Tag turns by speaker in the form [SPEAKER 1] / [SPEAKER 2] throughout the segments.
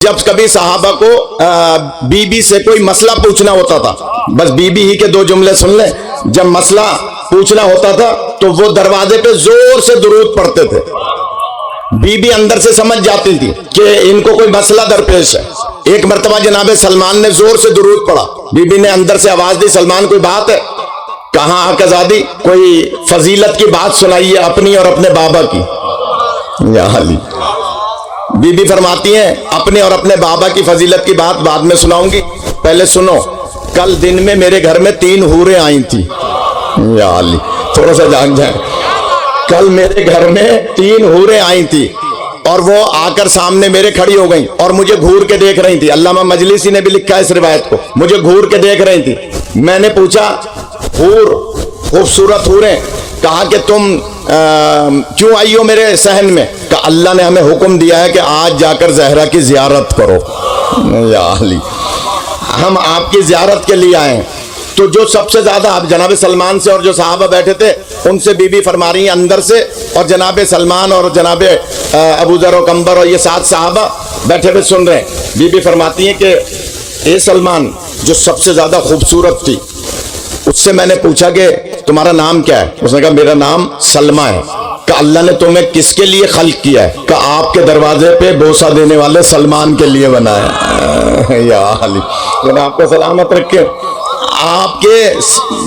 [SPEAKER 1] جب کبھی صحابہ کو بی سے کوئی مسئلہ پوچھنا ہوتا تھا، بس بی ہی کے دو جملے سن لیں، جب مسئلہ پوچھنا ہوتا تھا تو وہ دروازے پہ زور سے درود پڑھتے تھے۔ بی اندر سے سمجھ جاتی تھی کہ ان کو کوئی مسئلہ درپیش ہے۔ ایک مرتبہ جناب سلمان نے زور سے درود پڑھا، بی نے اندر سے آواز دی، سلمان کوئی بات ہے؟ کہاں آقازادی کوئی فضیلت کی بات سنائیے اپنی اور اپنے بابا کی۔ یا علی، بی فرماتی ہیں اپنے اور اپنے بابا کی فضیلت کی بات بعد میں سناؤں گی، پہلے سنو۔ کل دن میں میرے گھر میں 3 حوریں آئی تھی۔ یا علی، تھوڑا سا جان جائیں، کل میرے گھر میں 3 حوریں آئی تھی اور وہ آ کر سامنے میرے کھڑی ہو گئیں اور مجھے گھور کے دیکھ رہی تھی۔ علامہ مجلسی نے بھی لکھا ہے اس روایت کو، مجھے گھور کے دیکھ رہی تھی۔ میں نے پوچھا حور، خوبصورت حوریں، کہا کہ تم کیوں آئی ہو میرے صحن میں؟ کہا اللہ نے ہمیں حکم دیا ہے کہ آج جا کر زہرا کی زیارت کرو۔ یا علی، ہم آپ کی زیارت کے لیے آئے ہیں۔ تو جو سب سے زیادہ جناب سلمان سے اور جو صحابہ بیٹھے تھے ان سے بی فرما رہی ہیں اندر سے، اور جناب سلمان اور جناب ابو ذر و کمبر اور یہ 7 صحابہ بیٹھے ہوئے سن رہے ہیں۔ بی فرماتی ہیں کہ اے سلمان، جو سب سے زیادہ خوبصورت تھی، اس سے میں نے پوچھا کہ تمہارا نام کیا ہے؟ اس نے کہا میرا نام سلمہ ہے۔ کہ اللہ نے تمہیں کس کے لیے خلق کیا ہے؟ کہ آپ کے دروازے پہ بوسہ دینے والے سلمان کے لیے بنایا۔ یا علی، خدا آپ کو سلامت رکھے۔ آپ کے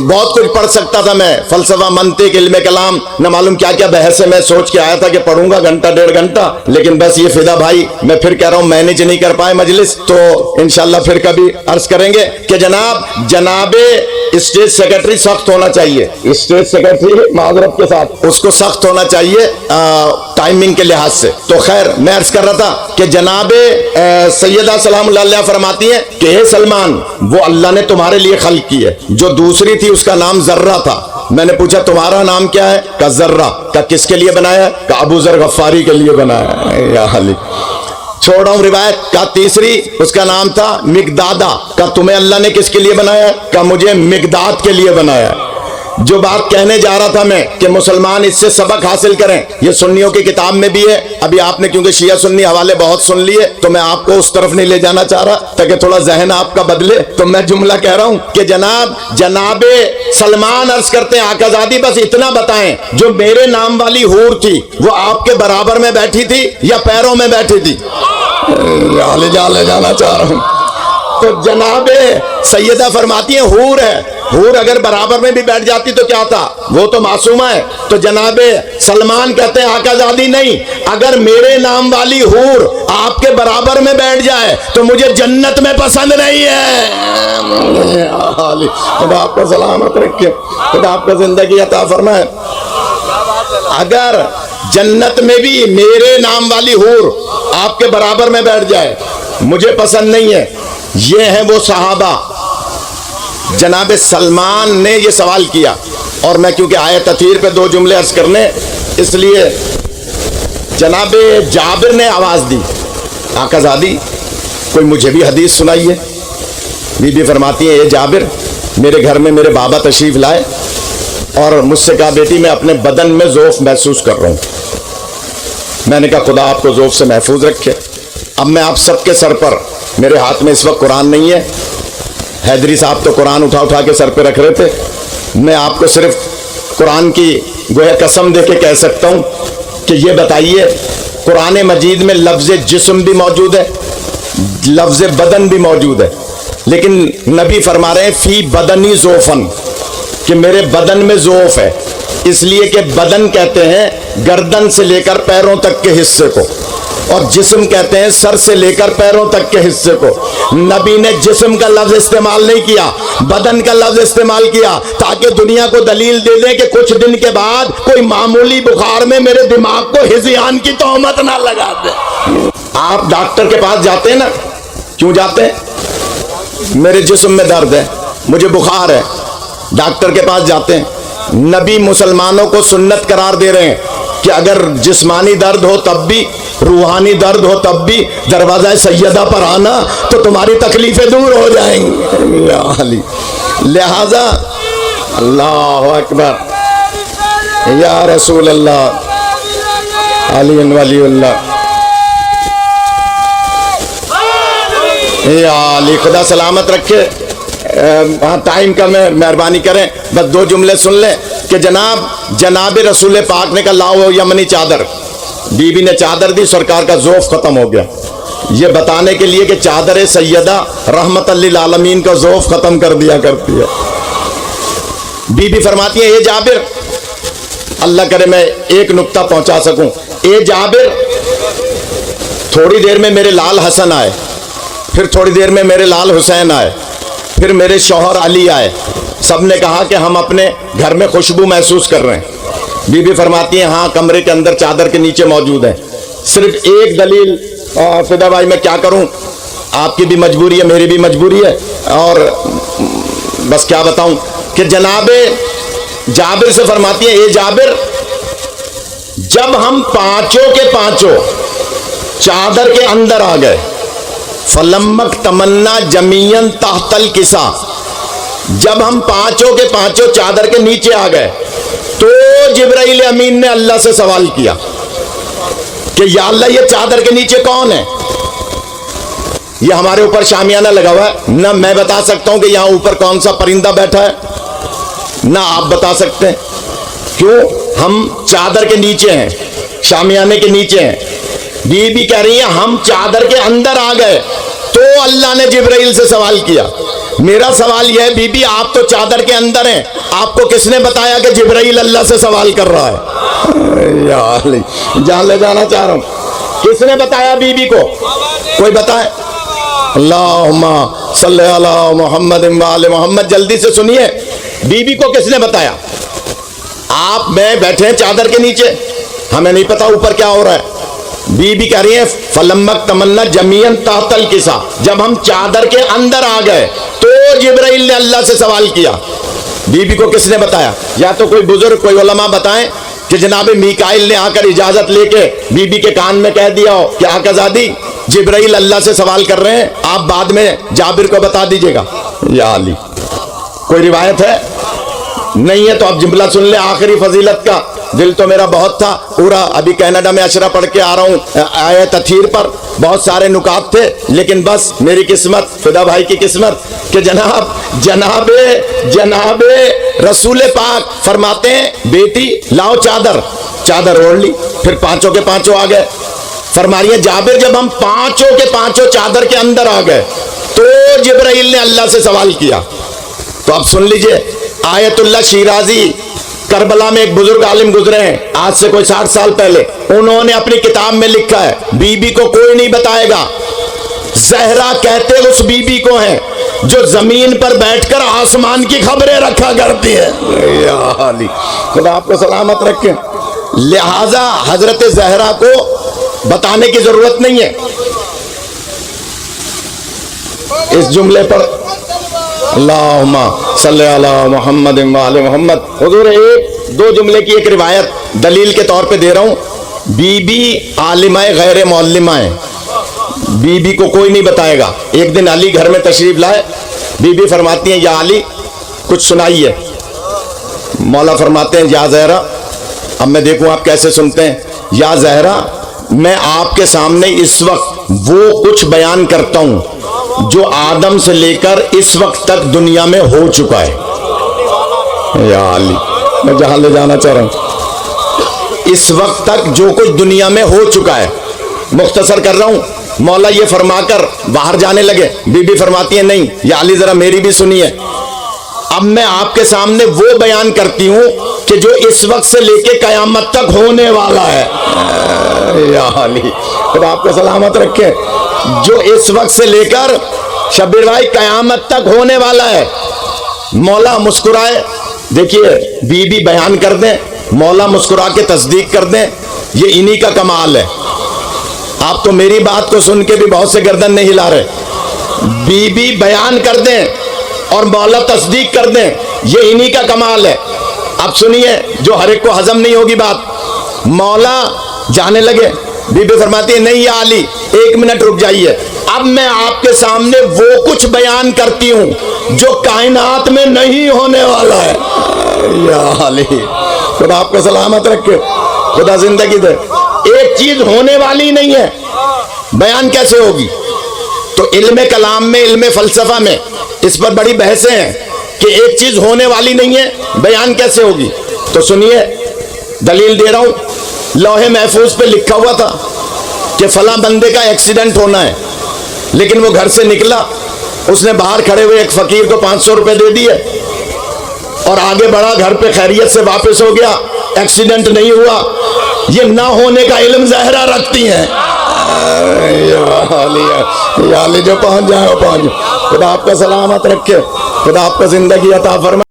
[SPEAKER 1] بہت کچھ پڑھ سکتا تھا میں، فلسفہ، منطق، علم کلام، نہ معلوم کیا کیا بحث ہے، میں سوچ کے آیا تھا کہ پڑھوں گا گھنٹہ 1.5 گھنٹہ، لیکن بس یہ فدا بھائی میں پھر کہہ رہا ہوں مینیج نہیں کر پائے مجلس، تو انشاءاللہ پھر کبھی عرض کریں گے کہ جناب اسٹیج سیکرٹری سخت ہونا چاہیے، اسٹیج سیکرٹری معذرت کے ساتھ اس کو سخت ہونا چاہیے ٹائمنگ کے لحاظ سے۔ تو خیر میں عرض کر رہا تھا کہ جناب سیدہ سلام اللہ علیہ فرماتی ہیں کہ اے سلمان، وہ اللہ نے تمہارے لیے خلق کی ہے۔ جو دوسری تھی اس کا نام ذرہ تھا۔ میں نے پوچھا تمہارا نام کیا ہے؟ کہ ذرہ۔ کہ کس کے لیے بنایا ہے؟ کہ ابو ذر غفاری کے لیے بنایا ہے۔ یا علی، چھوڑا ہوں روایت۔ کا تیسری اس کا نام تھا مقدادہ۔ کا تمہیں اللہ نے کس کے لیے بنایا ہے؟ کہ مجھے مقداد کے لیے بنایا ہے۔ جو بات کہنے جا رہا تھا میں کہ مسلمان اس سے سبق حاصل کریں، یہ سنیوں کی کتاب میں بھی ہے۔ ابھی آپ نے کیونکہ شیعہ سنی حوالے بہت سن لیے تو میں آپ کو اس طرف نہیں لے جانا چاہ رہا تاکہ تھوڑا ذہن آپ کا بدلے، تو میں جملہ کہہ رہا ہوں کہ جناب سلمان عرض کرتے ہیں آقازادی بس اتنا بتائیں، جو میرے نام والی حور تھی وہ آپ کے برابر میں بیٹھی تھی یا پیروں میں بیٹھی تھی؟ لے جانا چاہ رہا ہوں۔ تو جناب سیدہ فرماتی ہیں حور ہے، حور اگر برابر میں بھی بیٹھ جاتی تو کیا تھا، وہ تو معصومہ ہے۔ تو جناب سلمان کہتے ہیں آقازادی نہیں، اگر میرے نام والی حور آپ کے برابر میں بیٹھ جائے تو مجھے جنت میں پسند نہیں ہے۔ خدا آپ کو سلامت رکھے، خدا آپ کو زندگی عطا فرمائے۔ اگر جنت میں بھی میرے نام والی حور آپ کے برابر میں بیٹھ جائے مجھے پسند نہیں ہے۔ یہ ہیں وہ صحابہ۔ جناب سلمان نے یہ سوال کیا، اور میں کیونکہ آیا تطہیر پہ 2 جملے عرض کرنے، اس لیے جناب جابر نے آواز دی آقازادی کوئی مجھے بھی حدیث سنائیے۔ بی فرماتی ہیں اے جابر، میرے گھر میں میرے بابا تشریف لائے اور مجھ سے کہا بیٹی میں اپنے بدن میں ذوف محسوس کر رہا ہوں۔ میں نے کہا خدا آپ کو ذوف سے محفوظ رکھے۔ اب میں آپ سب کے سر پر، میرے ہاتھ میں اس وقت قرآن نہیں ہے، حیدری صاحب تو قرآن اٹھا کے سر پہ رکھ رہے تھے، میں آپ کو صرف قرآن کی گویا قسم دے کے کہہ سکتا ہوں کہ یہ بتائیے قرآن مجید میں لفظ جسم بھی موجود ہے، لفظ بدن بھی موجود ہے، لیکن نبی فرما رہے ہیں فی بدنی ذوفن، کہ میرے بدن میں ذوف ہے، اس لیے کہ بدن کہتے ہیں گردن سے لے کر پیروں تک کے حصے کو، اور جسم کہتے ہیں سر سے لے کر پیروں تک کے حصے کو۔ نبی نے جسم کا لفظ استعمال نہیں کیا، بدن کا لفظ استعمال کیا، تاکہ دنیا کو دلیل دے دیں کہ کچھ دن کے بعد کوئی معمولی بخار میں میرے دماغ کو ہذیان کی تہمت نہ لگا دے۔ آپ ڈاکٹر کے پاس جاتے ہیں نا، کیوں جاتے ہیں؟ میرے جسم میں درد ہے، مجھے بخار ہے، ڈاکٹر کے پاس جاتے ہیں۔ نبی مسلمانوں کو سنت قرار دے رہے ہیں کہ اگر جسمانی درد ہو تب بھی، روحانی درد ہو تب بھی دروازہ سیدہ پر آنا تو تمہاری تکلیفیں دور ہو جائیں گی۔ لہذا اللہ اکبر، یا رسول اللہ، علی ولی اللہ۔ یا علی خدا سلامت رکھے. ہاں ٹائم کا میں مہربانی کریں بس 2 جملے سن لیں کہ جناب رسول پاک نے کہا لاؤ یمنی چادر. بی بی نے چادر دی, سرکار کا ذوف ختم ہو گیا. یہ بتانے کے لیے کہ چادر سیدہ رحمت للعالمین کا ذوف ختم کر دیا کرتی ہے. بی بی فرماتی ہے اے جابر, اللہ کرے میں ایک نقطہ پہنچا سکوں, اے جابر تھوڑی دیر میں میرے لال حسن آئے, پھر تھوڑی دیر میں میرے لال حسین آئے, پھر میرے شوہر علی آئے. سب نے کہا کہ ہم اپنے گھر میں خوشبو محسوس کر رہے ہیں. بی بی فرماتی ہیں ہاں کمرے کے اندر چادر کے نیچے موجود ہیں. صرف ایک دلیل فدا بھائی میں کیا کروں, آپ کی بھی مجبوری ہے میری بھی مجبوری ہے, اور بس کیا بتاؤں کہ جناب جابر سے فرماتی ہیں اے جابر جب ہم پانچوں کے پانچوں چادر کے اندر آ گئے, فلمک تمنا جمیعن تحت الکسا, جب ہم پانچوں کے پانچوں چادر کے نیچے آ گئے تو جبرائیل امین نے اللہ سے سوال کیا کہ یا اللہ یہ چادر کے نیچے کون ہے؟ یہ ہمارے اوپر شامیانہ لگا ہوا ہے, نہ میں بتا سکتا ہوں کہ یہاں اوپر کون سا پرندہ بیٹھا ہے, نہ آپ بتا سکتے ہیں. کیوں؟ ہم چادر کے نیچے ہیں, شامیانے کے نیچے ہیں. بی بی کہہ رہی ہیں ہم چادر کے اندر آ گئے تو اللہ نے جبرائیل سے سوال کیا. میرا سوال یہ ہے بی بی آپ تو چادر کے اندر ہیں, آپ کو کس نے بتایا کہ جبرائیل اللہ سے سوال کر رہا ہے؟ یا علی جان لے جانا چاہ رہا ہوں, کس نے بتایا بی بی کو؟ کوئی بتائے؟ اللہم صلی علی محمد و آل محمد. جلدی سے سنیے, بی بی کو کس نے بتایا؟ آپ میں بیٹھے ہیں چادر کے نیچے, ہمیں نہیں پتا اوپر کیا ہو رہا ہے. بی بی کہہ رہی ہیں فلمک تمنا جمیعن تحت الکسا, جب ہم چادر کے اندر آ گئے تو جبرائیل نے اللہ سے سوال کیا. بی بی کو کس نے بتایا؟ یا تو کوئی بزرگ کوئی علماء بتائیں کہ جناب میکائیل نے آ کر اجازت لے کے بی بی کے کان میں کہہ دیا ہو کہ آقا زادی جبرائیل اللہ سے سوال کر رہے ہیں, آپ بعد میں جابر کو بتا دیجئے گا. یا علی کوئی روایت ہے؟ نہیں ہے تو اب جملہ سن لے آخری فضیلت کا. دل تو میرا بہت تھا پورا, ابھی کینیڈا میں اشرا پڑھ کے آ رہا ہوں آیت تطہیر پر, بہت سارے نکات تھے لیکن بس میری قسمت, فدا بھائی کی قسمت کہ جناب رسول پاک فرماتے ہیں بیٹی لاؤ چادر اوڑھ لی. پھر پانچوں کے پانچوں آ گئے. فرما رہی ہے جابر جب ہم پانچوں کے پانچوں چادر کے اندر آ گئے تو جبرائیل نے اللہ سے سوال کیا. تو اب سن لیجئے, آیت اللہ شیرازی کربلا میں ایک بزرگ عالم گزرے ہیں آج سے کوئی 60 سال پہلے, انہوں نے اپنی کتاب میں لکھا ہے بی بی کو کوئی نہیں بتائے گا. زہرا کہتے اس بی بی کو ہیں جو زمین پر بیٹھ کر آسمان کی خبریں رکھا کرتی ہے. یا علی خدا آپ کو سلامت رکھے. لہذا حضرت زہرا کو بتانے کی ضرورت نہیں ہے. اس جملے پر اللہم صلی علی محمد و آل محمد. حضور ایک 2 جملے کی ایک روایت دلیل کے طور پہ دے رہا ہوں. بی بی عالمہ غیر معلمہ ہے, بی بی کو کوئی نہیں بتائے گا. ایک دن علی گھر میں تشریف لائے, بی بی فرماتی ہیں یا علی کچھ سنائیے. مولا فرماتے ہیں یا زہرا, اب میں دیکھوں آپ کیسے سنتے ہیں. یا زہرا میں آپ کے سامنے اس وقت وہ کچھ بیان کرتا ہوں جو آدم سے لے کر اس وقت تک دنیا میں ہو چکا ہے. یا علی میں جہاں لے جانا چاہ رہا ہوں, اس وقت تک جو کچھ دنیا میں ہو چکا ہے. مختصر کر رہا ہوں. مولا یہ فرما کر باہر جانے لگے. بی بی فرماتی ہے نہیں یا علی ذرا میری بھی سنیے, اب میں آپ کے سامنے وہ بیان کرتی ہوں کہ جو اس وقت سے لے کے قیامت تک ہونے والا ہے. یا علی خدا آپ کو سلامت رکھے. جو اس وقت سے لے کر شبیر بھائی قیامت تک ہونے والا ہے. مولا مسکرائے, دیکھیے بی بی بیان کر دیں, مولا مسکرا کے تصدیق کر دیں, یہ انہی کا کمال ہے. آپ تو میری بات کو سن کے بھی بہت سے گردن نہیں ہلا رہے. بی بی بیان کر دیں اور مولا تصدیق کر دیں, یہ انہی کا کمال ہے. اب سنیے جو ہر ایک کو ہضم نہیں ہوگی بات. مولا جانے لگے, بی بی فرماتی ہے نہیں یا علی 1 منٹ رک جائیے, اب میں آپ کے سامنے وہ کچھ بیان کرتی ہوں جو کائنات میں نہیں ہونے والا ہے. یا علی خدا آپ کو سلامت رکھے, خدا زندگی دے. ایک چیز ہونے والی نہیں ہے, بیان کیسے ہوگی؟ تو علم کلام میں، علم فلسفہ میں اس پر بڑی بحثیں ہیں کہ ایک چیز ہونے والی نہیں ہے، بیان کیسے ہوگی؟ تو سنیے دلیل دے رہا ہوں، لوح محفوظ پہ لکھا ہوا تھا کہ فلاں بندے کا ایکسیڈنٹ ہونا ہے، لیکن وہ گھر سے نکلا، اس نے باہر کھڑے ہوئے ایک فقیر کو 500 روپے دے دیے اور آگے بڑھا، گھر پہ خیریت سے واپس ہو گیا، ایکسیڈنٹ نہیں ہوا۔ یہ نہ ہونے کا علم ظاہرہ رکھتی ہیں۔ یا علی جو پہنچ جائے وہ پہنچ جائے۔ خدا آپ کا سلامت رکھے، خدا آپ کا زندگی عطا فرمائے۔